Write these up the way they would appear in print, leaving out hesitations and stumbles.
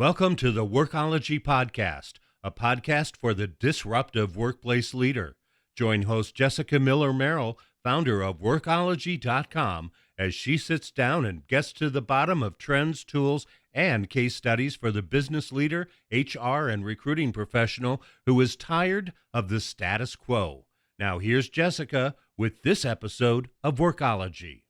Welcome to the Workology Podcast, a podcast for the disruptive workplace leader. Join host Jessica Miller-Merrell, founder of Workology.com, as she sits down and gets to the bottom of trends, tools, and case studies for the business leader, HR, and recruiting professional who is tired of the status quo. Now here's Jessica with this episode of Workology.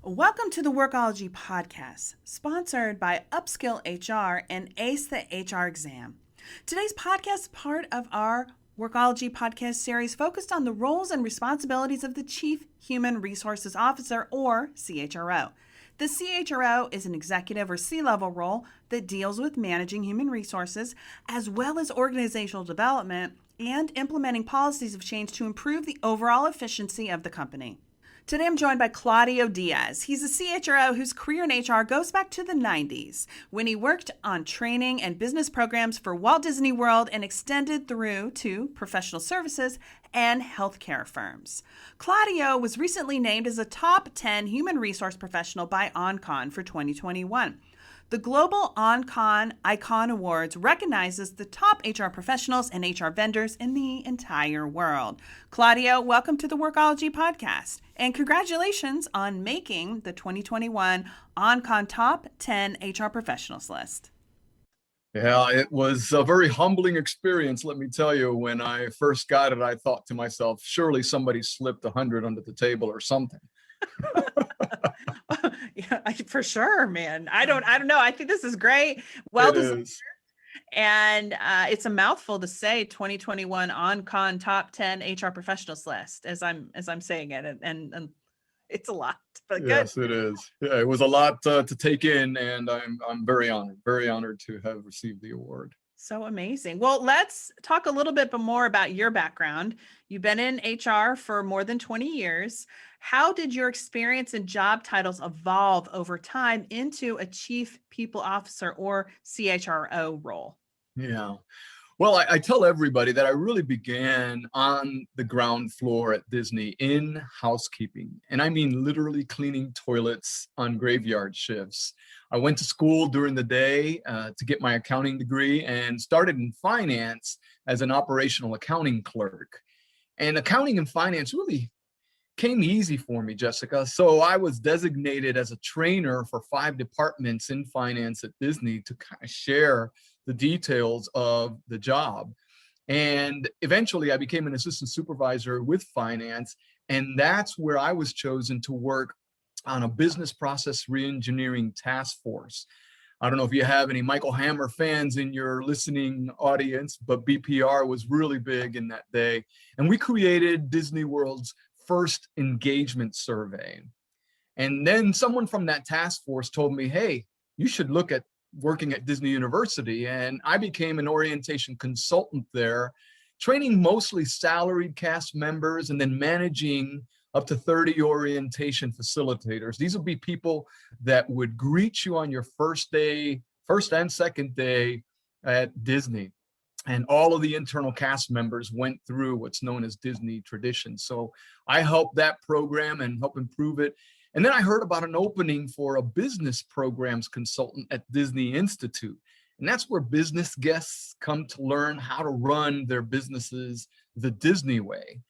Welcome to the Workology Podcast, sponsored by Upskill HR and Ace the HR Exam. Today's podcast is part of our Workology podcast series focused on the roles and responsibilities of the Chief Human Resources Officer, or CHRO. The CHRO is an executive or C-level role that deals with managing human resources, as well as organizational development and implementing policies of change to improve the overall efficiency of the company. Today I'm joined by Claudio Díaz. He's a CHRO whose career in HR goes back to the 90s, when he worked on training and business programs for Walt Disney World and extended through to professional services and healthcare firms. Claudio was recently named as a top 10 human resource professional by OnCon for 2021. The Global OnCon Icon Awards recognizes the top HR professionals and HR vendors in the entire world. Claudio, welcome to the Workology Podcast, and congratulations on making the 2021 OnCon Top 10 HR Professionals list. Yeah, it was a very humbling experience, let me tell you. When I first got it, I thought to myself, surely somebody slipped 100 under the table or something. Yeah, for sure, man. I don't know. I think this is great. Well deserved. And it's a mouthful to say 2021 OnCon Top 10 HR Professionals list as I'm saying it, and it's a lot. But good. Yes, it is. Yeah, it was a lot to take in, and I'm very honored to have received the award. So amazing. Well, let's talk a little bit more about your background. You've been in HR for more than 20 years. How did your experience and job titles evolve over time into a Chief People Officer or CHRO role? Yeah. Well, I tell everybody that I really began on the ground floor at Disney in housekeeping. And I mean literally cleaning toilets on graveyard shifts. I went to school during the day to get my accounting degree and started in finance as an operational accounting clerk. And accounting and finance really came easy for me, Jessica. So I was designated as a trainer for 5 departments in finance at Disney to kind of share the details of the job. And eventually I became an assistant supervisor with finance. And that's where I was chosen to work on a business process reengineering task force. I don't know if you have any Michael Hammer fans in your listening audience, but BPR was really big in that day. And we created Disney World's first engagement survey. And then someone from that task force told me, hey, you should look at working at Disney University. And I became an orientation consultant there, training mostly salaried cast members and then managing up to 30 orientation facilitators. These would be people that would greet you on your first and second day at Disney. And all of the internal cast members went through what's known as Disney tradition. So I helped that program and help improve it. And then I heard about an opening for a business programs consultant at Disney Institute. And that's where business guests come to learn how to run their businesses the Disney way.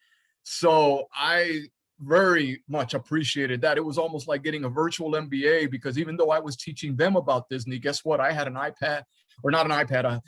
So I very much appreciated that. It was almost like getting a virtual MBA, because even though I was teaching them about Disney, guess what? I had an iPad, or not an iPad.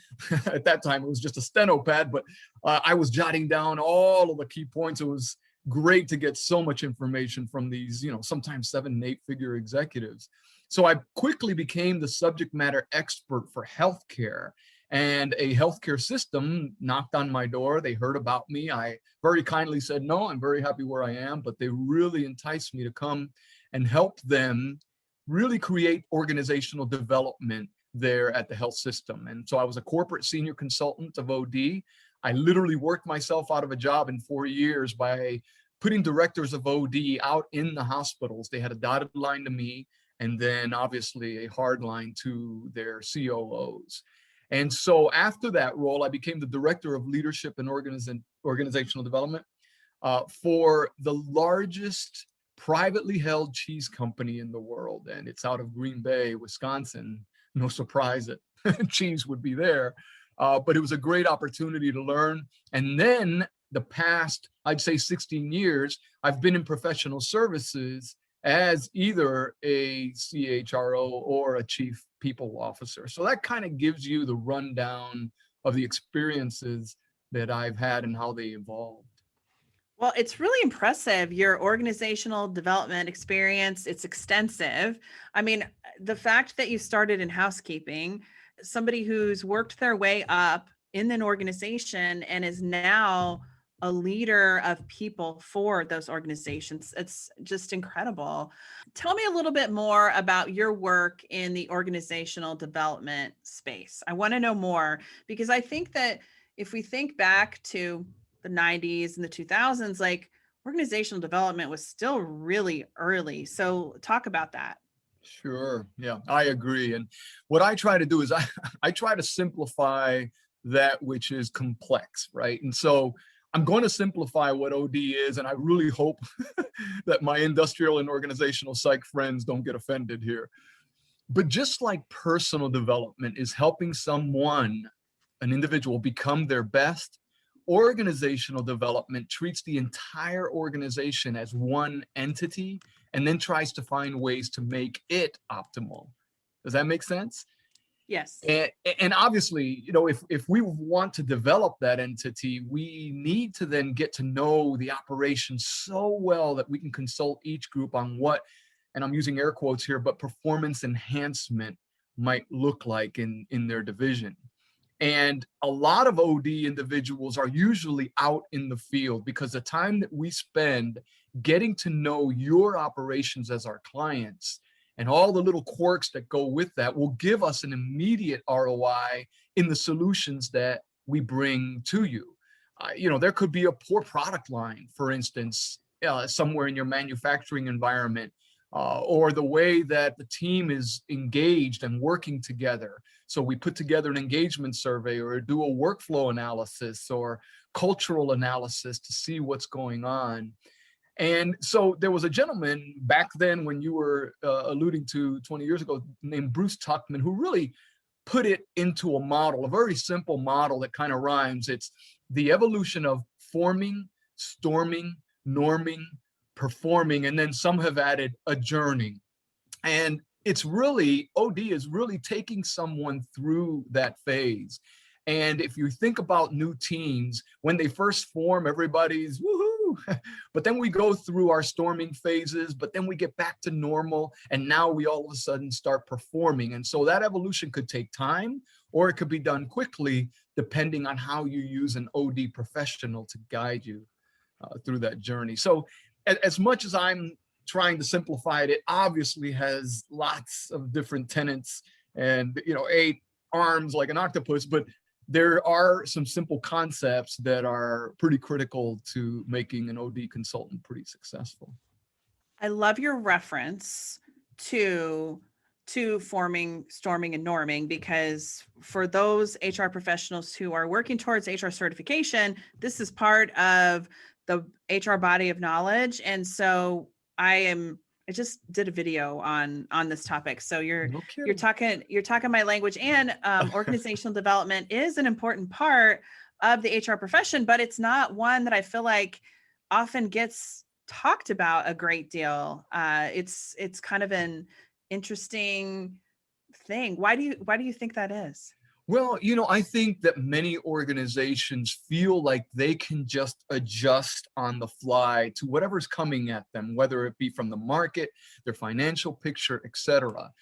At that time, it was just a steno pad, but I was jotting down all of the key points. It was great to get so much information from these, sometimes 7- and 8-figure executives. So I quickly became the subject matter expert for healthcare, and a healthcare system knocked on my door. They heard about me. I very kindly said, no, I'm very happy where I am, but they really enticed me to come and help them really create organizational development there at the health system. And so I was a corporate senior consultant of OD. I literally worked myself out of a job in 4 years by putting directors of OD out in the hospitals. They had a dotted line to me, and then obviously a hard line to their COOs. And so after that role, I became the director of leadership and organizational development for the largest privately held cheese company in the world. And it's out of Green Bay, Wisconsin. No surprise that cheese would be there. But it was a great opportunity to learn. And then the past, I'd say 16 years, I've been in professional services as either a CHRO or a chief people officer. So that kind of gives you the rundown of the experiences that I've had and how they evolved. Well, it's really impressive, your organizational development experience. It's extensive. I mean, the fact that you started in housekeeping, somebody who's worked their way up in an organization and is now a leader of people for those organizations, it's just incredible. Tell me a little bit more about your work in the organizational development space. I want to know more, because I think that if we think back to the 90s and the 2000s, like, organizational development was still really early. So talk about that. Sure. Yeah, I agree. And what I try to do is I try to simplify that which is complex, right? And so I'm going to simplify what OD is, and I really hope that my industrial and organizational psych friends don't get offended here. But just like personal development is helping someone, an individual, become their best, organizational development treats the entire organization as one entity and then tries to find ways to make it optimal. Does that make sense? Yes. And obviously, you know, if we want to develop that entity, we need to then get to know the operation so well that we can consult each group on what, and I'm using air quotes here, but performance enhancement might look like in their division. And a lot of OD individuals are usually out in the field, because the time that we spend getting to know your operations as our clients and all the little quirks that go with that will give us an immediate ROI in the solutions that we bring to you. You know, there could be a poor product line, for instance, somewhere in your manufacturing environment, or the way that the team is engaged and working together. So we put together an engagement survey or do a workflow analysis or cultural analysis to see what's going on. And so there was a gentleman back then, when you were alluding to 20 years ago, named Bruce Tuckman, who really put it into a model, a very simple model that kind of rhymes. It's the evolution of forming, storming, norming, performing, and then some have added adjourning. And it's really, OD is really taking someone through that phase. And if you think about new teams, when they first form, everybody's woohoo, but then we go through our storming phases, but then we get back to normal, and now we all of a sudden start performing. And so that evolution could take time, or it could be done quickly, depending on how you use an OD professional to guide you through that journey. So as much as I'm trying to simplify it, it obviously has lots of different tenets and, you know, 8 arms like an octopus, but there are some simple concepts that are pretty critical to making an OD consultant pretty successful. I love your reference to forming, storming, and norming, because for those HR professionals who are working towards HR certification, this is part of the HR body of knowledge. And so I just did a video on this topic. So you're talking my language, and organizational development is an important part of the HR profession, but it's not one that I feel like often gets talked about a great deal. It's kind of an interesting thing. Why do you think that is? Well, you know, I think that many organizations feel like they can just adjust on the fly to whatever's coming at them, whether it be from the market, their financial picture, etc.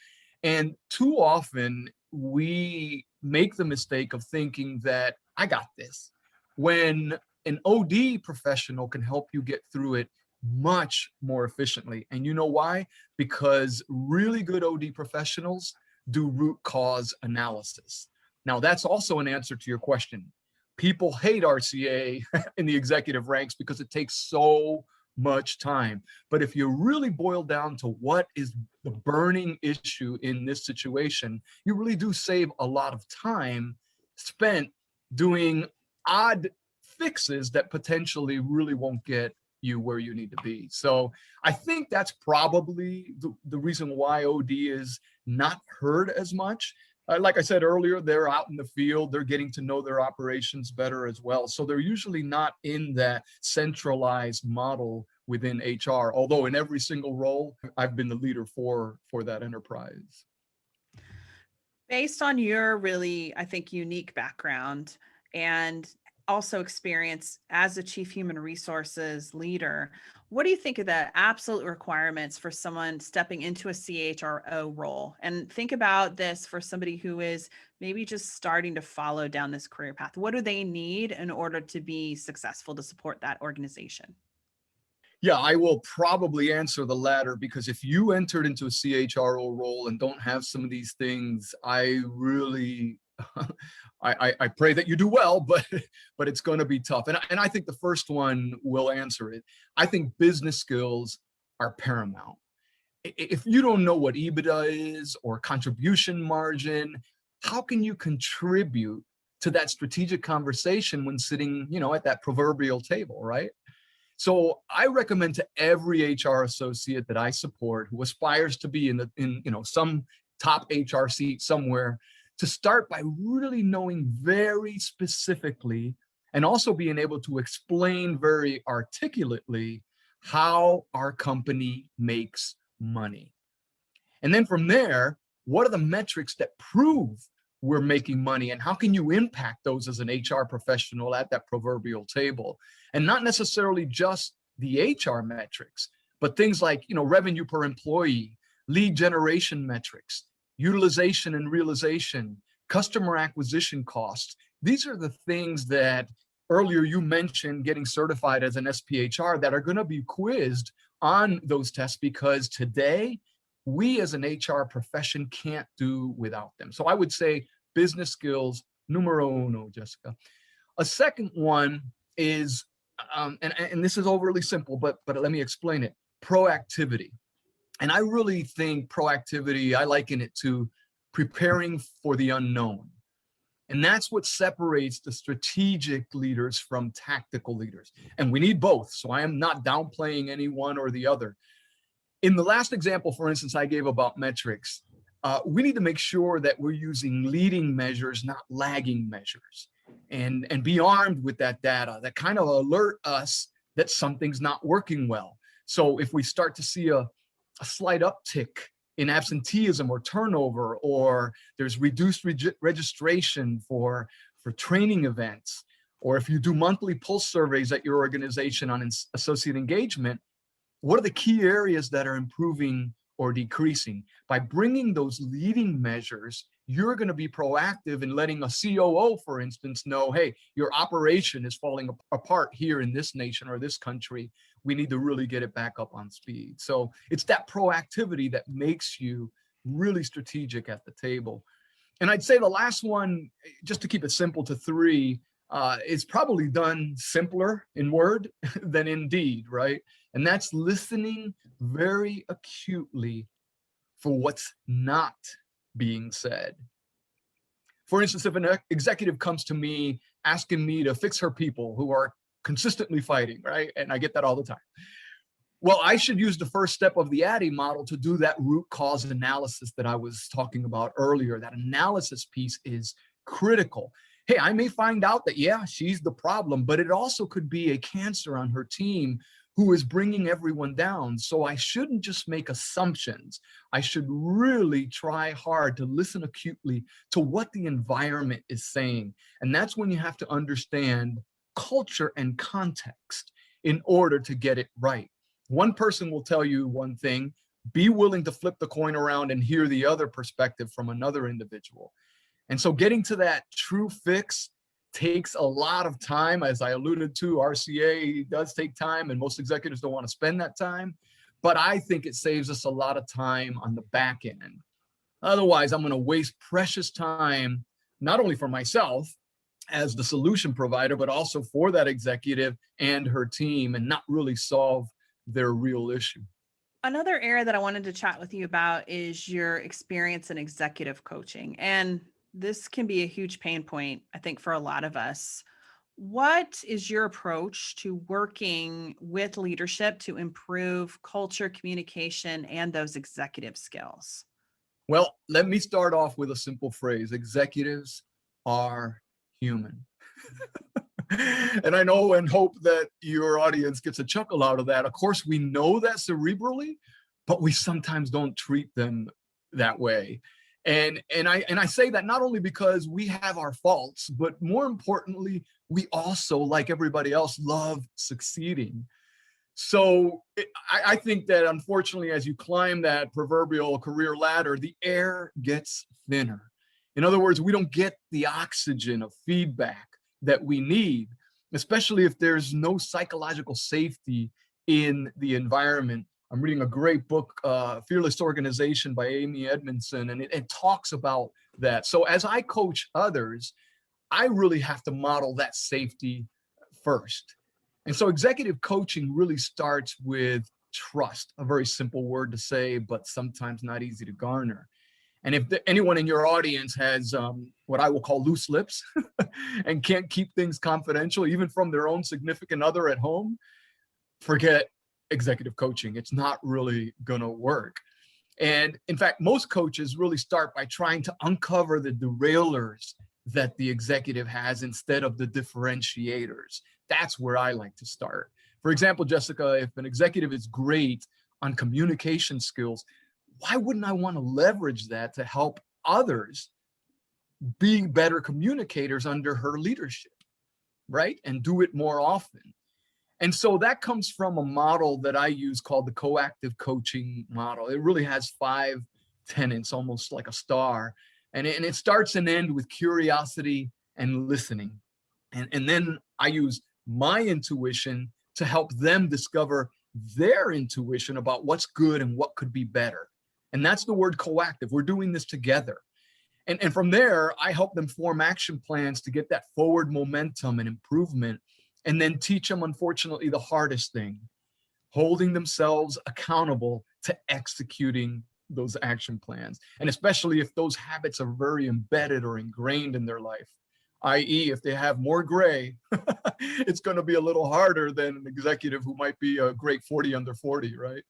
And too often we make the mistake of thinking that I got this, when an OD professional can help you get through it much more efficiently. And you know why? Because really good OD professionals do root cause analysis. Now, that's also an answer to your question. People hate RCA in the executive ranks because it takes so much time. But if you really boil down to what is the burning issue in this situation, you really do save a lot of time spent doing odd fixes that potentially really won't get you where you need to be. So I think that's probably the reason why OD is not heard as much. Like I said earlier, they're out in the field, they're getting to know their operations better as well. So they're usually not in that centralized model within HR, although in every single role, I've been the leader for that enterprise. Based on your really, I think, unique background and also experience as a chief human resources leader, what do you think of the absolute requirements for someone stepping into a CHRO role? And think about this for somebody who is maybe just starting to follow down this career path. What do they need in order to be successful to support that organization? Yeah, I will probably answer the latter, because if you entered into a CHRO role and don't have some of these things, I really, I pray that you do well, but it's going to be tough. And I think the first one will answer it. I think business skills are paramount. If you don't know what EBITDA is or contribution margin, how can you contribute to that strategic conversation when sitting, at that proverbial table, right? So I recommend to every HR associate that I support who aspires to be in some top HR seat somewhere, to start by really knowing very specifically and also being able to explain very articulately how our company makes money. And then from there, what are the metrics that prove we're making money, and how can you impact those as an HR professional at that proverbial table? And not necessarily just the HR metrics, but things like, revenue per employee, lead generation metrics, utilization and realization, customer acquisition costs. These are the things that earlier you mentioned getting certified as an SPHR that are going to be quizzed on those tests, because today we as an HR profession can't do without them. So I would say business skills, numero uno, Jessica. A second one is, and this is overly simple, but let me explain it, proactivity. And I really think proactivity, I liken it to preparing for the unknown. And that's what separates the strategic leaders from tactical leaders. And we need both. So I am not downplaying any one or the other. In the last example, for instance, I gave about metrics, we need to make sure that we're using leading measures, not lagging measures, and be armed with that data that kind of alert us that something's not working well. So if we start to see a slight uptick in absenteeism or turnover, or there's reduced registration for training events, or if you do monthly pulse surveys at your organization on associate engagement, what are the key areas that are improving or decreasing? By bringing those leading measures, you're going to be proactive in letting a COO, for instance, know, hey, your operation is falling apart here in this nation or this country. We need to really get it back up on speed. So it's that proactivity that makes you really strategic at the table. And I'd say the last one, just to keep it simple to three, is probably done simpler in word than in deed, right? And that's listening very acutely for what's not being said. For instance, if an executive comes to me asking me to fix her people who are consistently fighting, right? And I get that all the time. Well, I should use the first step of the ADDIE model to do that root cause analysis that I was talking about earlier. That analysis piece is critical. Hey, I may find out that, yeah, she's the problem, but it also could be a cancer on her team who is bringing everyone down. So I shouldn't just make assumptions. I should really try hard to listen acutely to what the environment is saying. And that's when you have to understand culture and context in order to get it right. One person will tell you one thing, be willing to flip the coin around and hear the other perspective from another individual. And so getting to that true fix takes a lot of time. As I alluded to, RCA does take time, and most executives don't want to spend that time. But I think it saves us a lot of time on the back end. Otherwise, I'm going to waste precious time, not only for myself as the solution provider, but also for that executive and her team, and not really solve their real issue. Another area that I wanted to chat with you about is your experience in executive coaching. And this can be a huge pain point, I think, for a lot of us. What is your approach to working with leadership to improve culture, communication, and those executive skills? Well, let me start off with a simple phrase. Executives are human. And I know and hope that your audience gets a chuckle out of that. Of course, we know that cerebrally, but we sometimes don't treat them that way. And I say that not only because we have our faults, but more importantly, we also, like everybody else, love succeeding. So I think that unfortunately, as you climb that proverbial career ladder, the air gets thinner. In other words, we don't get the oxygen of feedback that we need, especially if there's no psychological safety in the environment. I'm reading a great book, Fearless Organization by Amy Edmondson, and it talks about that. So as I coach others, I really have to model that safety first. And so executive coaching really starts with trust, a very simple word to say, but sometimes not easy to garner. And if anyone in your audience has what I will call loose lips and can't keep things confidential, even from their own significant other at home, forget executive coaching. It's not really going to work. And in fact, most coaches really start by trying to uncover the derailers that the executive has instead of the differentiators. That's where I like to start. For example, Jessica, if an executive is great on communication skills, why wouldn't I want to leverage that to help others be better communicators under her leadership, right? And do it more often. And so that comes from a model that I use called the coactive coaching model. It really has 5 tenets, almost like a star. And it starts and ends with curiosity and listening. And then I use my intuition to help them discover their intuition about what's good and what could be better. And that's the word coactive. We're doing this together. And from there, I help them form action plans to get that forward momentum and improvement, and then teach them, unfortunately, the hardest thing, holding themselves accountable to executing those action plans. And especially if those habits are very embedded or ingrained in their life, i.e. if they have more gray, it's going to be a little harder than an executive who might be a great 40 under 40, right?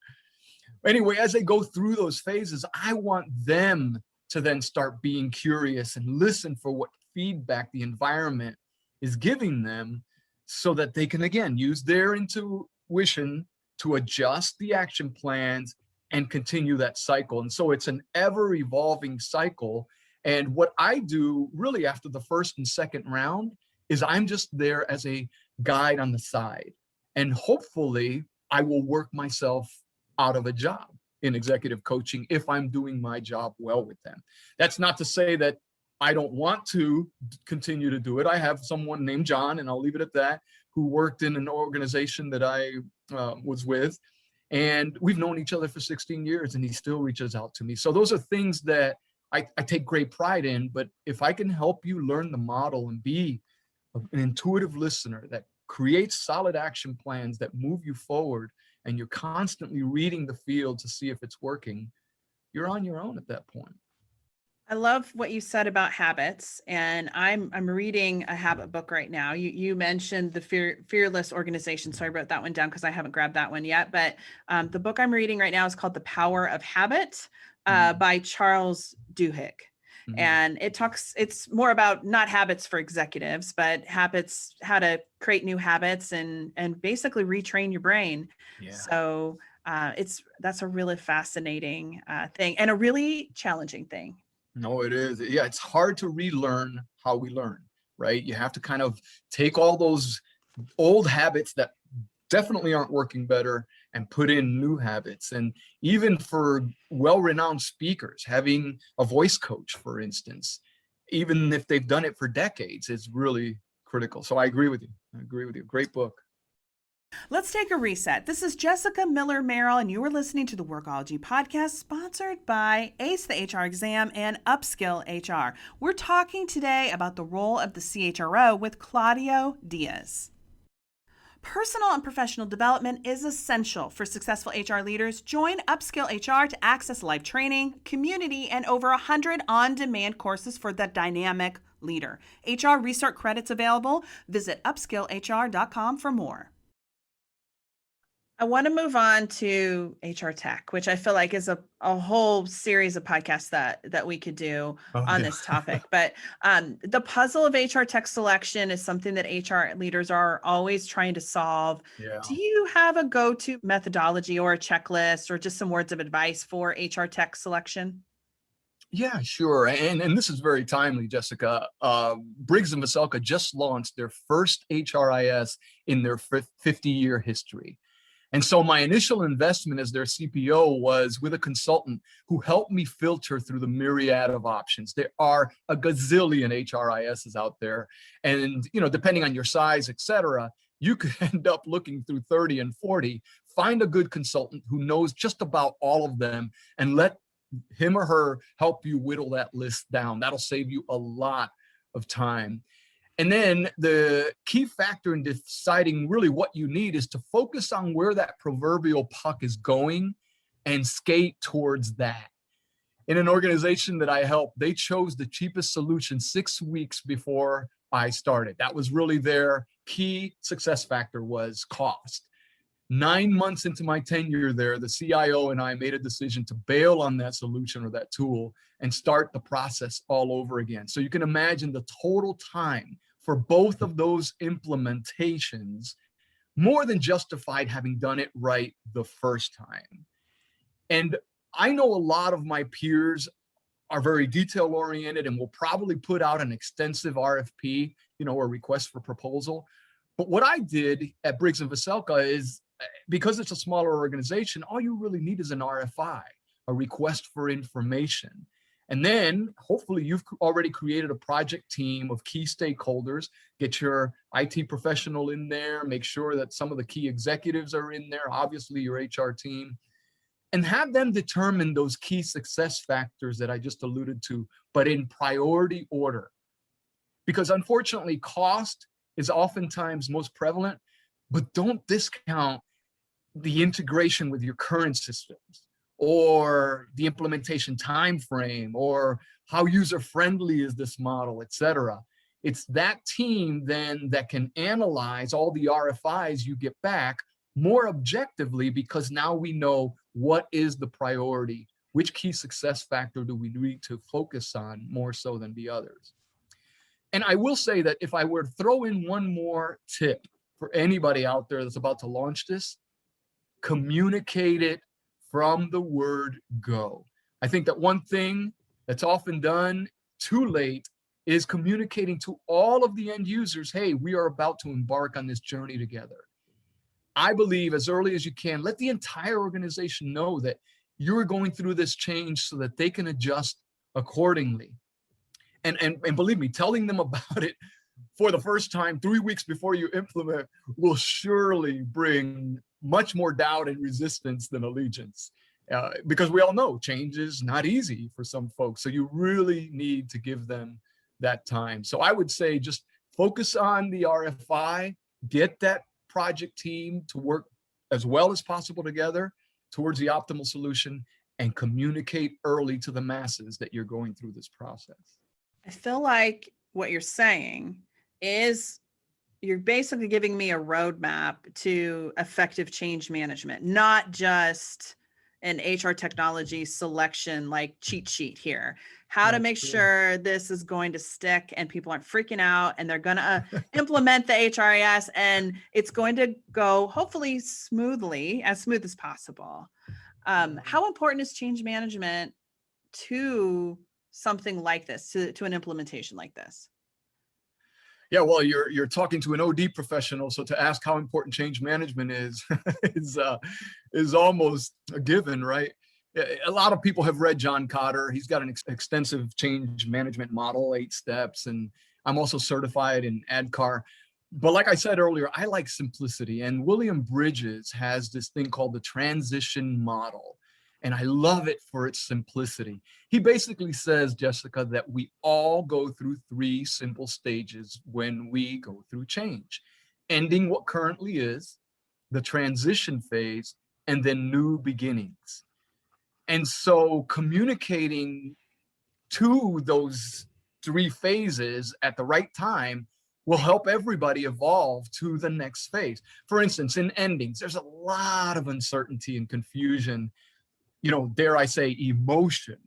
Anyway, as they go through those phases, I want them to then start being curious and listen for what feedback the environment is giving them, so that they can, again, use their intuition to adjust the action plans and continue that cycle. And so it's an ever evolving cycle. And what I do really after the first and second round is I'm just there as a guide on the side. And hopefully I will work myself out of a job in executive coaching if I'm doing my job well with them. That's not to say that I don't want to continue to do it. I have someone named John, and I'll leave it at that, who worked in an organization that I was with. And we've known each other for 16 years, and he still reaches out to me. So those are things that I take great pride in. But if I can help you learn the model and be an intuitive listener that creates solid action plans that move you forward, and you're constantly reading the field to see if it's working, you're on your own at that point. I love what you said about habits, and I'm reading a habit book right now. You mentioned the Fearless Organization, so I wrote that one down because I haven't grabbed that one yet. But the book I'm reading right now is called The Power of Habit by Charles Duhigg. Mm-hmm. And it's more about not habits for executives, but habits, how to create new habits and basically retrain your brain. Yeah. So that's a really fascinating thing and a really challenging thing. No, it is. Yeah, it's hard to relearn how we learn, right? You have to kind of take all those old habits that definitely aren't working better and put in new habits. And even for well-renowned speakers, having a voice coach, for instance, even if they've done it for decades, is really critical. So I agree with you. Great book. Let's take a reset. This is Jessica Miller-Merrell, and you are listening to the Workology Podcast, sponsored by Ace the HR Exam and Upskill HR. We're talking today about the role of the CHRO with Claudio Díaz. Personal and professional development is essential for successful HR leaders. Join Upskill HR to access live training, community, and over 100 on-demand courses for the dynamic leader. HR Restart credits available. Visit upskillhr.com for more. I want to move on to HR tech, which I feel like is a whole series of podcasts that we could do Oh, on yeah. this topic. But the puzzle of HR tech selection is something that HR leaders are always trying to solve. Yeah. Do you have a go-to methodology or a checklist or just some words of advice for HR tech selection? Yeah, sure. And this is very timely, Jessica. Briggs and Veselka just launched their first HRIS in their 50-year history. And so my initial investment as their CPO was with a consultant who helped me filter through the myriad of options. There are a gazillion HRISs out there. And, depending on your size, et cetera, you could end up looking through 30 and 40, find a good consultant who knows just about all of them and let him or her help you whittle that list down. That'll save you a lot of time. And then the key factor in deciding really what you need is to focus on where that proverbial puck is going and skate towards that. In an organization that I helped, they chose the cheapest solution 6 weeks before I started. That was really their key success factor, was cost. 9 months into my tenure there, the CIO and I made a decision to bail on that solution or that tool and start the process all over again. So you can imagine the total time for both of those implementations more than justified having done it right the first time. And I know a lot of my peers are very detail oriented and will probably put out an extensive RFP, or request for proposal. But what I did at Briggs and Veselka is, because it's a smaller organization, all you really need is an RFI, a request for information. And then hopefully you've already created a project team of key stakeholders, get your IT professional in there, make sure that some of the key executives are in there, obviously your HR team, and have them determine those key success factors that I just alluded to, but in priority order. Because unfortunately, cost is oftentimes most prevalent, but don't discount the integration with your current systems, or the implementation time frame, or how user-friendly is this model, et cetera. It's that team then that can analyze all the RFIs you get back more objectively, because now we know what is the priority, which key success factor do we need to focus on more so than the others. And I will say that if I were to throw in one more tip for anybody out there that's about to launch this, communicate it from the word go. I think that one thing that's often done too late is communicating to all of the end users, hey, we are about to embark on this journey together. I believe as early as you can, let the entire organization know that you're going through this change so that they can adjust accordingly. And believe me, telling them about it for the first time 3 weeks before you implement will surely bring much more doubt and resistance than allegiance, because we all know change is not easy for some folks. So you really need to give them that time. So I would say just focus on the RFI, get that project team to work as well as possible together towards the optimal solution, and communicate early to the masses that you're going through this process. I feel like what you're saying is you're basically giving me a roadmap to effective change management, not just an HR technology selection like cheat sheet here. How to make sure this is going to stick and people aren't freaking out and they're going to implement the HRIS and it's going to go hopefully smoothly, as smooth as possible. How important is change management to something like this, to an implementation like this? Yeah, well, you're talking to an OD professional, so to ask how important change management is is almost a given, right? A lot of people have read John Kotter. He's got an extensive change management model, 8 steps, and I'm also certified in ADKAR. But like I said earlier, I like simplicity, and William Bridges has this thing called the transition model. And I love it for its simplicity. He basically says, Jessica, that we all go through 3 simple stages when we go through change: ending what currently is, the transition phase, and then new beginnings. And so communicating to those 3 phases at the right time will help everybody evolve to the next phase. For instance, in endings, there's a lot of uncertainty and confusion, dare I say, emotion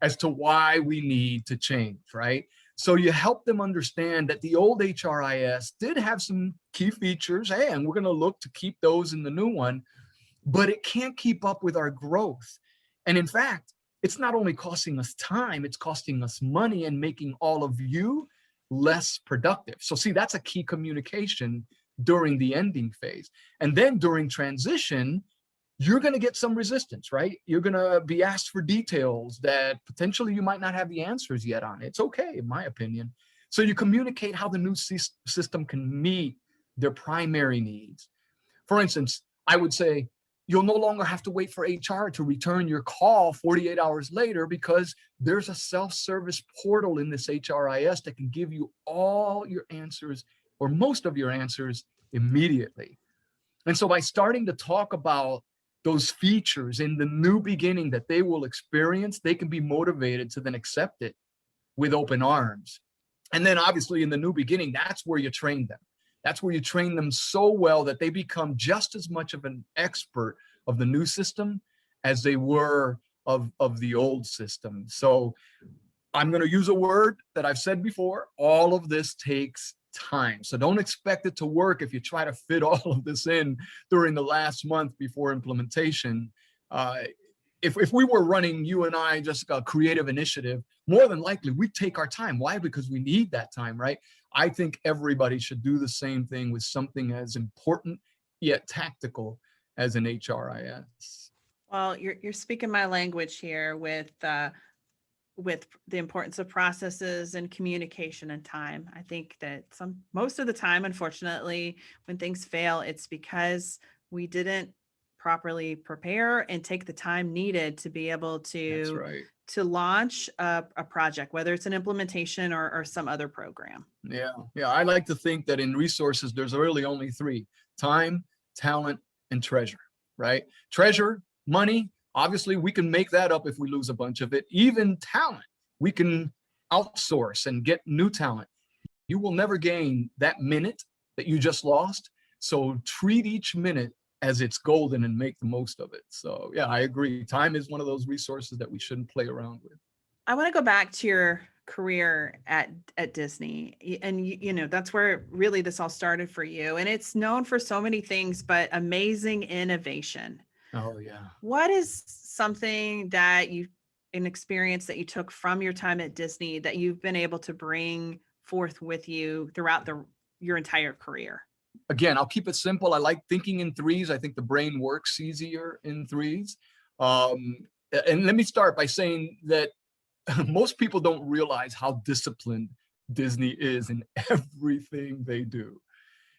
as to why we need to change, right? So you help them understand that the old HRIS did have some key features, and we're going to look to keep those in the new one, but it can't keep up with our growth. And in fact, it's not only costing us time, it's costing us money and making all of you less productive. So see, that's a key communication during the ending phase. And then during transition, you're going to get some resistance, right? You're going to be asked for details that potentially you might not have the answers yet on. It's okay, in my opinion. So you communicate how the new system can meet their primary needs. For instance, I would say, you'll no longer have to wait for HR to return your call 48 hours later, because there's a self-service portal in this HRIS that can give you all your answers, or most of your answers, immediately. And so by starting to talk about those features in the new beginning that they will experience, they can be motivated to then accept it with open arms. And then obviously in the new beginning, that's where you train them. That's where you train them so well that they become just as much of an expert of the new system as they were of the old system. So I'm going to use a word that I've said before. All of this takes time. So don't expect it to work if you try to fit all of this in during the last month before implementation. If we were running, you and I, just a creative initiative, more than likely we'd take our time. Why? Because we need that time, right? I think everybody should do the same thing with something as important yet tactical as an HRIS. Well, you're speaking my language here with the importance of processes and communication and time. I think that most of the time, unfortunately, when things fail, it's because we didn't properly prepare and take the time needed to be able to launch a project, whether it's an implementation or some other program. Yeah. I like to think that in resources, there's really only three: time, talent, and treasure, right? Treasure, money. Obviously, we can make that up if we lose a bunch of it. Even talent, we can outsource and get new talent. You will never gain that minute that you just lost. So treat each minute as it's golden and make the most of it. So yeah, I agree. Time is one of those resources that we shouldn't play around with. I want to go back to your career at Disney, and that's where really this all started for you. And it's known for so many things, but amazing innovation. Oh yeah. What is something that an experience that you took from your time at Disney that you've been able to bring forth with you throughout your entire career? Again, I'll keep it simple. I like thinking in threes. I think the brain works easier in threes. And let me start by saying that most people don't realize how disciplined Disney is in everything they do.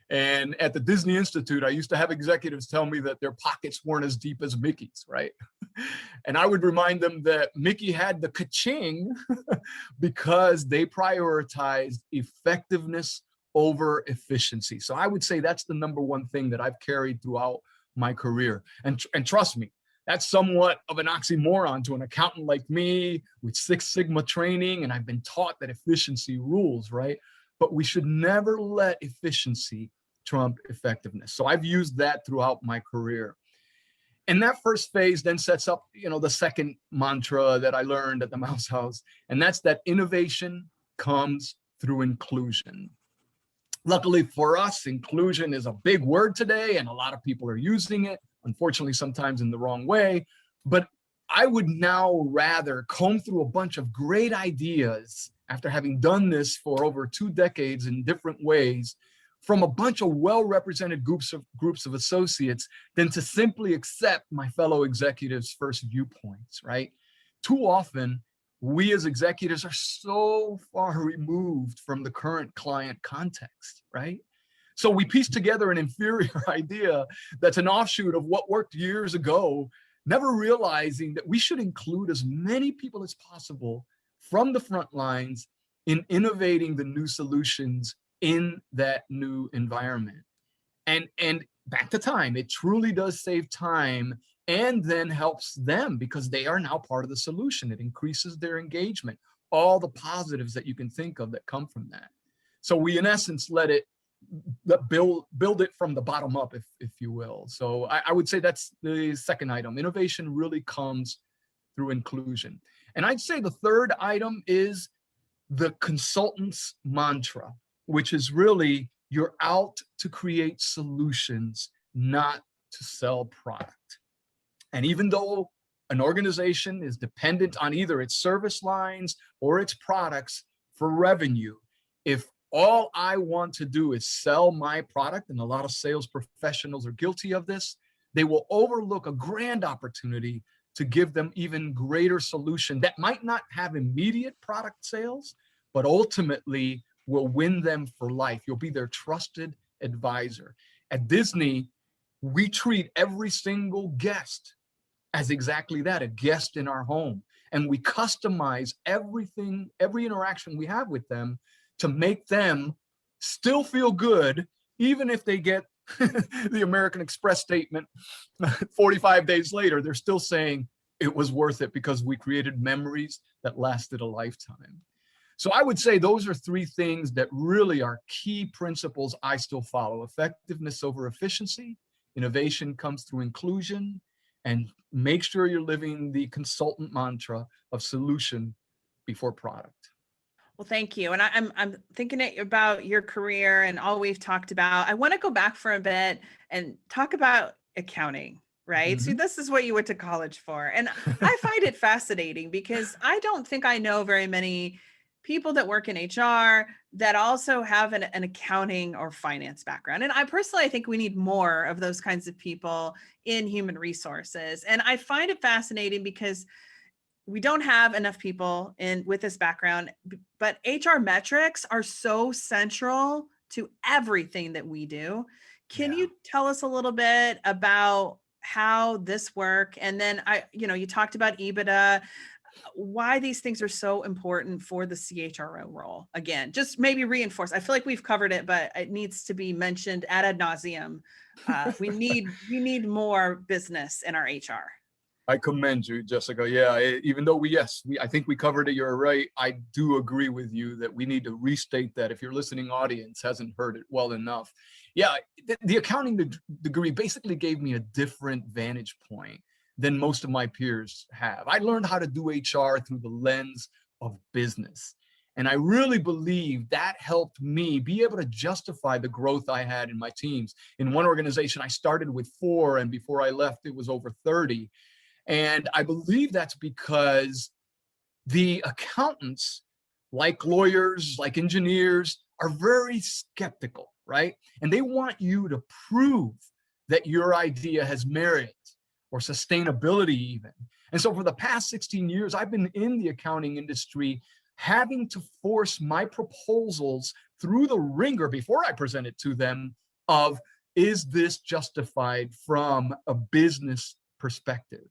And at the Disney Institute, I used to have executives tell me that their pockets weren't as deep as Mickey's, right? And I would remind them that Mickey had the ka-ching because they prioritized effectiveness over efficiency. So I would say that's the number one thing that I've carried throughout my career. And trust me, that's somewhat of an oxymoron to an accountant like me with Six Sigma training, and I've been taught that efficiency rules, right? But we should never let efficiency trump effectiveness. So I've used that throughout my career. And that first phase then sets up, the second mantra that I learned at the Mouse House, and that's that innovation comes through inclusion. Luckily for us, inclusion is a big word today, and a lot of people are using it, unfortunately, sometimes in the wrong way. But I would now rather comb through a bunch of great ideas after having done this for over 2 decades in different ways from a bunch of well-represented groups of associates than to simply accept my fellow executives' first viewpoints, right? Too often, we as executives are so far removed from the current client context, right? So we piece together an inferior idea that's an offshoot of what worked years ago, never realizing that we should include as many people as possible from the front lines in innovating the new solutions in that new environment. And back to time, it truly does save time and then helps them because they are now part of the solution. It increases their engagement, all the positives that you can think of that come from that. So we, in essence, build it from the bottom up, if you will. So I would say that's the second item. Innovation really comes through inclusion. And I'd say the third item is the consultant's mantra, which is really, you're out to create solutions, not to sell product. And even though an organization is dependent on either its service lines or its products for revenue, if all I want to do is sell my product, and a lot of sales professionals are guilty of this, they will overlook a grand opportunity to give them even greater solution that might not have immediate product sales, but ultimately will win them for life. You'll be their trusted advisor. At Disney, we treat every single guest as exactly that, a guest in our home. And we customize everything, every interaction we have with them to make them still feel good, even if they get the American Express statement 45 days later. They're still saying it was worth it because we created memories that lasted a lifetime. So I would say those are three things that really are key principles I still follow: effectiveness over efficiency, innovation comes through inclusion, and make sure you're living the consultant mantra of solution before product. Well, thank you. And I'm thinking about your career and all we've talked about. I want to go back for a bit and talk about accounting, right? So this is what you went to college for. And I find it fascinating because I don't think I know very many people that work in HR that also have an accounting or finance background. And I personally think we need more of those kinds of people in human resources. And I find it fascinating because we don't have enough people with this background, but HR metrics are so central to everything that we do. Can you tell us a little bit about how this work? And then you talked about EBITDA, why these things are so important for the CHRO role. Again, just maybe reinforce. I feel like we've covered it, but it needs to be mentioned ad nauseum. We need more business in our HR. I commend you, Jessica. Yeah, even though I think we covered it, you're right. I do agree with you that we need to restate that if your listening audience hasn't heard it well enough. Yeah, the accounting degree basically gave me a different vantage point than most of my peers have. I learned how to do HR through the lens of business. And I really believe that helped me be able to justify the growth I had in my teams. In one organization, I started with 4, and before I left, it was over 30. And I believe that's because the accountants, like lawyers, like engineers, are very skeptical, right? And they want you to prove that your idea has merit or sustainability even. And so for the past 16 years, I've been in the accounting industry, having to force my proposals through the ringer before I present it to them of, is this justified from a business perspective?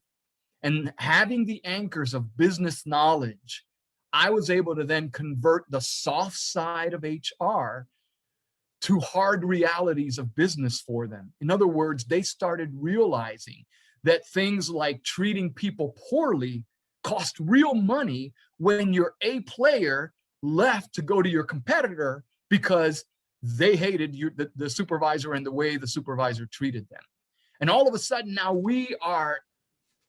And having the anchors of business knowledge, I was able to then convert the soft side of HR to hard realities of business for them. In other words, they started realizing that things like treating people poorly cost real money when your A player left to go to your competitor because they hated the supervisor and the way the supervisor treated them. And all of a sudden now we are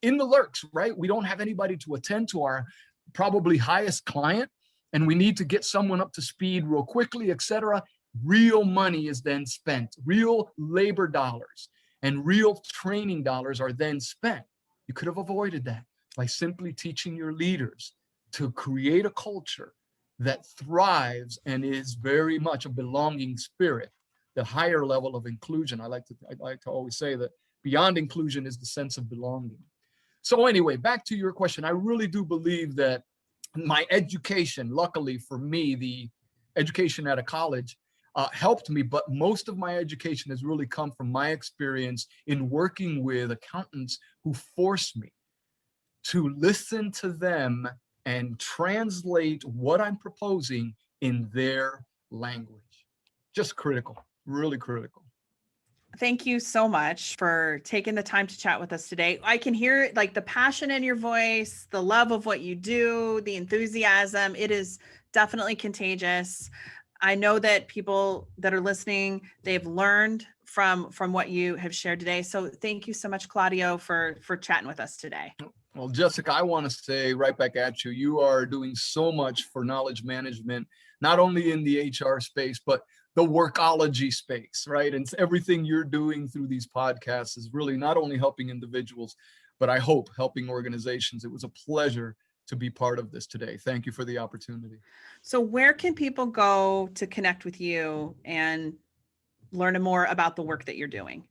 in the lurks, right? We don't have anybody to attend to our probably highest client, and we need to get someone up to speed real quickly, etc. Real money is then spent, real labor dollars and real training dollars are then spent. You could have avoided that by simply teaching your leaders to create a culture that thrives and is very much a belonging spirit, the higher level of inclusion. I like to always say that beyond inclusion is the sense of belonging. So anyway, back to your question, I really do believe that my education, luckily for me, the education at a college helped me, but most of my education has really come from my experience in working with accountants who forced me to listen to them and translate what I'm proposing in their language. Just critical, really critical. Thank you so much for taking the time to chat with us today. I can hear like the passion in your voice, the love of what you do, the enthusiasm. It is definitely contagious. I know that people that are listening, they've learned from what you have shared today. So thank you so much, Claudio, for chatting with us today. Well, Jessica, I want to say right back at you, you are doing so much for knowledge management, not only in the HR space, but the workology space, right? And everything you're doing through these podcasts is really not only helping individuals, but I hope helping organizations. It was a pleasure to be part of this today. Thank you for the opportunity. So where can people go to connect with you and learn more about the work that you're doing?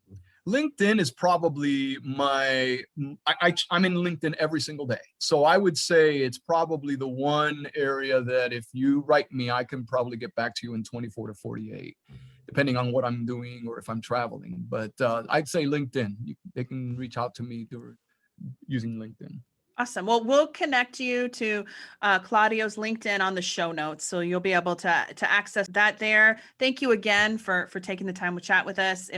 LinkedIn is probably I'm in LinkedIn every single day. So I would say it's probably the one area that if you write me, I can probably get back to you in 24 to 48, depending on what I'm doing or if I'm traveling. But I'd say LinkedIn. They can reach out to me using LinkedIn. Awesome. Well, we'll connect you to Claudio's LinkedIn on the show notes, so you'll be able to access that there. Thank you again for taking the time to chat with us.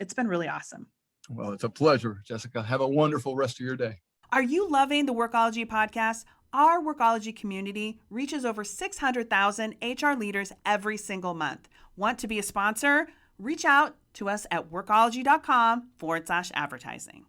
It's been really awesome. Well, it's a pleasure, Jessica. Have a wonderful rest of your day. Are you loving the Workology podcast? Our Workology community reaches over 600,000 HR leaders every single month. Want to be a sponsor? Reach out to us at workology.com/advertising.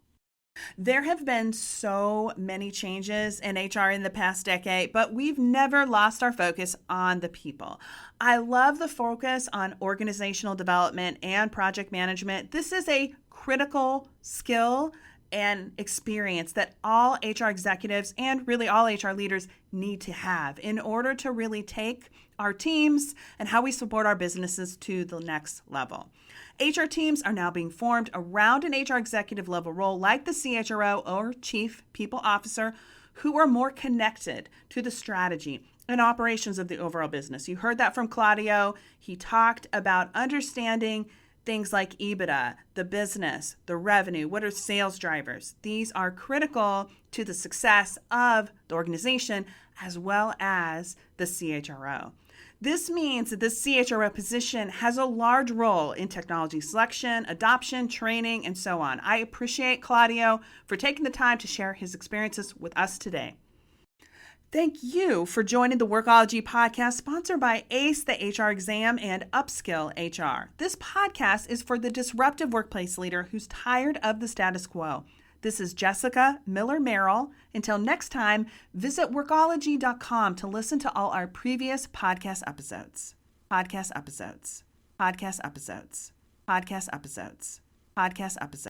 There have been so many changes in HR in the past decade, but we've never lost our focus on the people. I love the focus on organizational development and project management. This is a critical skill and experience that all HR executives and really all HR leaders need to have in order to really take our teams and how we support our businesses to the next level. HR teams are now being formed around an HR executive level role like the CHRO or Chief People Officer, who are more connected to the strategy and operations of the overall business. You heard that from Claudio. He talked about understanding things like EBITDA, the business, the revenue, what are sales drivers. These are critical to the success of the organization as well as the CHRO. This means that this CHRO position has a large role in technology selection, adoption, training, and so on. I appreciate Claudio for taking the time to share his experiences with us today. Thank you for joining the Workology podcast, sponsored by ACE, the HR Exam, and Upskill HR. This podcast is for the disruptive workplace leader who's tired of the status quo. This is Jessica Miller-Merrell. Until next time, visit workology.com to listen to all our previous podcast episodes. Podcast episodes. Podcast episodes. Podcast episodes. Podcast episodes.